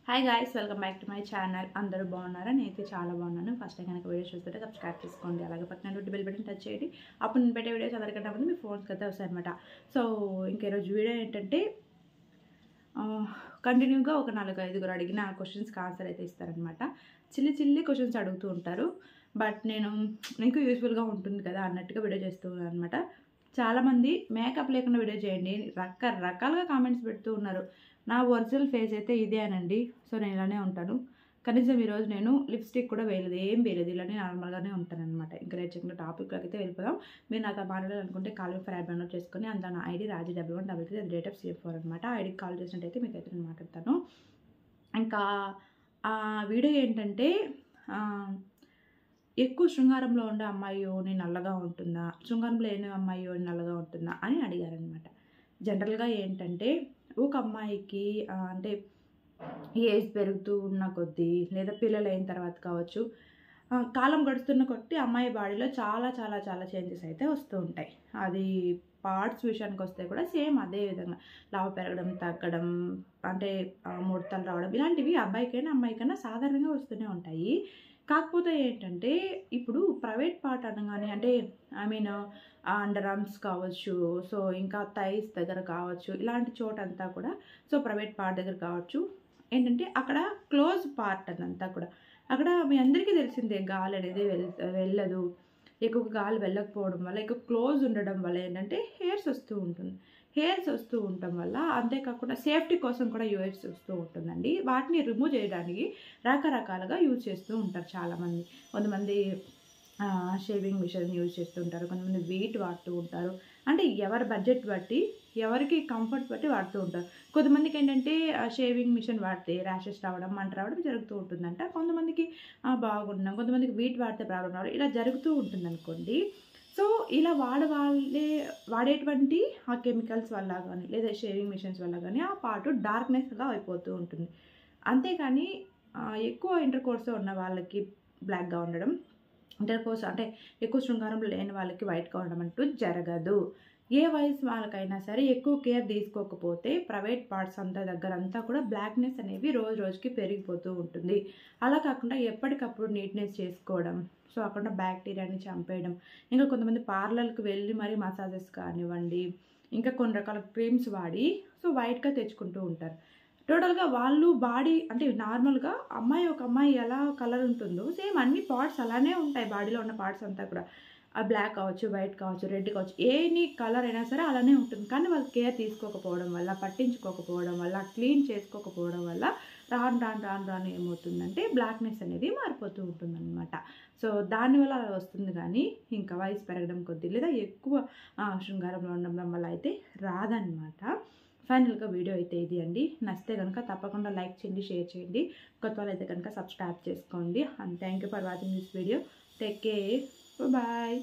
Hi guys, welcome back to my channel. అందరూ బాగున్నారా? నేనైతే చాలా బాగున్నాను. ఫస్ట్ టైం కనుక వీడియో చూస్తుంటే సబ్స్క్రైబ్ చేసుకోండి, అలాగే పక్కన బెల్ బటన్ టచ్ చేయండి. అప్పుడు నేను పెట్టే వీడియోస్ అందరికంటే ముందు మీ ఫోన్స్కి అయితే వస్తాయి అనమాట. సో ఇంక ఈరోజు వీడియో ఏంటంటే కంటిన్యూగా ఒక 4-5 అడిగిన క్వశ్చన్స్కి ఆన్సర్ అయితే ఇస్తారనమాట. చిల్లి క్వశ్చన్స్ అడుగుతూ ఉంటారు, బట్ నేను మీకు యూస్ఫుల్గా ఉంటుంది కదా అన్నట్టుగా వీడియో చేస్తూ ఉన్నాను అనమాట. చాలామంది మేకప్ లేకుండా వీడియో చేయండి రకరకాలుగా కామెంట్స్ పెడుతూ ఉన్నారు. నా ఒరిజినల్ ఫేస్ అయితే ఇదేనండి. సో నేను ఇలానే ఉంటాను. కనీసం ఈరోజు నేను లిప్స్టిక్ కూడా వేయలేదు, ఏం వేయలేదు, ఇలానే నార్మల్గానే ఉంటాను అనమాట. ఇంకా రేపు చెప్పిన టాపిక్లోకి అయితే వెళ్ళిపోదాం. మీరు నాతో మాట్లాడాలనుకుంటే కాల్ మీ ఫర్ డౌన్లోడ్ చేసుకొని అందులో నా ఐడి రాజీ1133, అది డేట్ ఆఫ్ CF4 అనమాట. ఐడికి కాల్ చేసినట్టయితే మీకు అయితే నేను మాట్లాడతాను. ఇంకా ఆ వీడియో ఏంటంటే ఎక్కువ శృంగారంలో ఉండే అమ్మాయో నేను నల్లగా ఉంటుందా, శృంగారం లేని అమ్మాయో నల్లగా ఉంటుందా అని అడిగారనమాట. జనరల్గా ఏంటంటే ఒక అమ్మాయికి అంటే ఏజ్ పెరుగుతూ ఉన్న కొద్దీ లేదా పిల్లలు అయిన తర్వాత కావచ్చు, కాలం గడుస్తున్న కొద్దీ అమ్మాయి బాడీలో చాలా చాలా చాలా చేంజెస్ అయితే వస్తూ ఉంటాయి. అది పార్ట్స్ విషయానికి వస్తే కూడా సేమ్ అదే విధంగా లావు పెరగడం, తగ్గడం, అంటే ముడతలు రావడం, ఇలాంటివి అబ్బాయికైనా అమ్మాయికైనా సాధారణంగా వస్తూనే ఉంటాయి. కాకపోతే ఏంటంటే ఇప్పుడు ప్రైవేట్ పార్ట్ అనగానే అంటే అండర్ ఆర్మ్స్ కావచ్చు, సో ఇంకా థైస్ దగ్గర కావచ్చు, ఇలాంటి చోటంతా కూడా, సో ప్రైవేట్ పార్ట్ దగ్గర కావచ్చు, ఏంటంటే అక్కడ క్లోజ్ పార్ట్ అదంతా కూడా అక్కడ మీ అందరికీ తెలిసిందే గాలి అనేది వెళ్ళదు. ఎక్కువ గాలి వెళ్ళకపోవడం వల్ల, ఎక్కువ క్లోజ్ ఉండడం వల్ల ఏంటంటే హెయిర్స్ వస్తూ ఉంటుంది. హెయిర్స్ వస్తూ ఉండటం వల్ల, అంతేకాకుండా సేఫ్టీ కోసం కూడా హెయిర్స్ వస్తూ ఉంటుందండి. వాటిని రిమూవ్ చేయడానికి రకరకాలుగా యూజ్ చేస్తూ ఉంటారు చాలామంది. కొంతమంది షేవింగ్ మిషన్ యూజ్ చేస్తూ ఉంటారు, కొంతమంది వెయిట్ వాడుతూ ఉంటారు. అంటే ఎవరి బడ్జెట్ బట్టి, ఎవరికి కంఫర్ట్ బట్టి వాడుతూ ఉంటారు. కొంతమందికి ఏంటంటే షేవింగ్ మిషన్ వాడితే ర్యాషెస్ రావడం, మంట రావడం జరుగుతూ ఉంటుందంట. కొంతమందికి బాగుంటున్నాం, కొంతమందికి వెయిట్ వాడితే ప్రాబ్లం రావడం, ఇలా జరుగుతూ ఉంటుంది అనుకోండి. సో ఇలా వాడేటువంటి ఆ కెమికల్స్ వల్ల కానీ లేదా షేవింగ్ మిషన్స్ వల్ల కానీ ఆ పార్ట్ డార్క్నెస్గా అయిపోతూ ఉంటుంది. అంతేకాని ఎక్కువ ఇంటర్ కోర్స్ ఉన్న వాళ్ళకి బ్లాక్గా ఉండడం, ఇంటర్ కోర్స్ అంటే ఎక్కువ శృంగారం లేని వాళ్ళకి వైట్గా ఉండడం అంటూ జరగదు. ఏ వయసు వాళ్ళకైనా సరే ఎక్కువ కేర్ తీసుకోకపోతే ప్రైవేట్ పార్ట్స్ అంతా దగ్గర అంతా కూడా బ్లాక్నెస్ అనేవి రోజు రోజుకి పెరిగిపోతూ ఉంటుంది. అలా కాకుండా ఎప్పటికప్పుడు నీట్నెస్ చేసుకోవడం, సో అక్కడ బ్యాక్టీరియాని చంపేయడం, ఇంకా కొంతమంది పార్లర్కి వెళ్ళి మరీ మసాజెస్ కానివ్వండి, ఇంకా కొన్ని రకాల క్రీమ్స్ వాడి సో వైట్గా తెచ్చుకుంటూ ఉంటారు. టోటల్గా వాళ్ళు బాడీ అంటే నార్మల్గా ఒక అమ్మాయి ఎలా కలర్ ఉంటుందో సేమ్ అన్ని పార్ట్స్ అలానే ఉంటాయి. బాడీలో ఉన్న పార్ట్స్ అంతా కూడా బ్లాక్ కావచ్చు, వైట్ కావచ్చు, రెడ్ కావచ్చు, ఎనీ కలర్ అయినా సరే అలానే ఉంటుంది. కానీ వాళ్ళు కేర్ తీసుకోకపోవడం వల్ల, పట్టించుకోకపోవడం వల్ల, క్లీన్ చేసుకోకపోవడం వల్ల రాను ఏమవుతుందంటే బ్లాక్నెస్ అనేది మారిపోతూ ఉంటుందన్నమాట. సో దానివల్ల అలా వస్తుంది. కానీ ఇంకా వయసు పెరగడం కొద్దీ లేదా ఎక్కువ శృంగారంలో ఉండడం వల్ల అయితే రాదనమాట. ఫైనల్గా వీడియో అయితే ఇది అండి. నచ్చితే కనుక తప్పకుండా లైక్ చేయండి, షేర్ చేయండి. కొత్త వాళ్ళు అయితే కనుక సబ్స్క్రైబ్ చేసుకోండి. And thank you for watching this video. Take care, bye.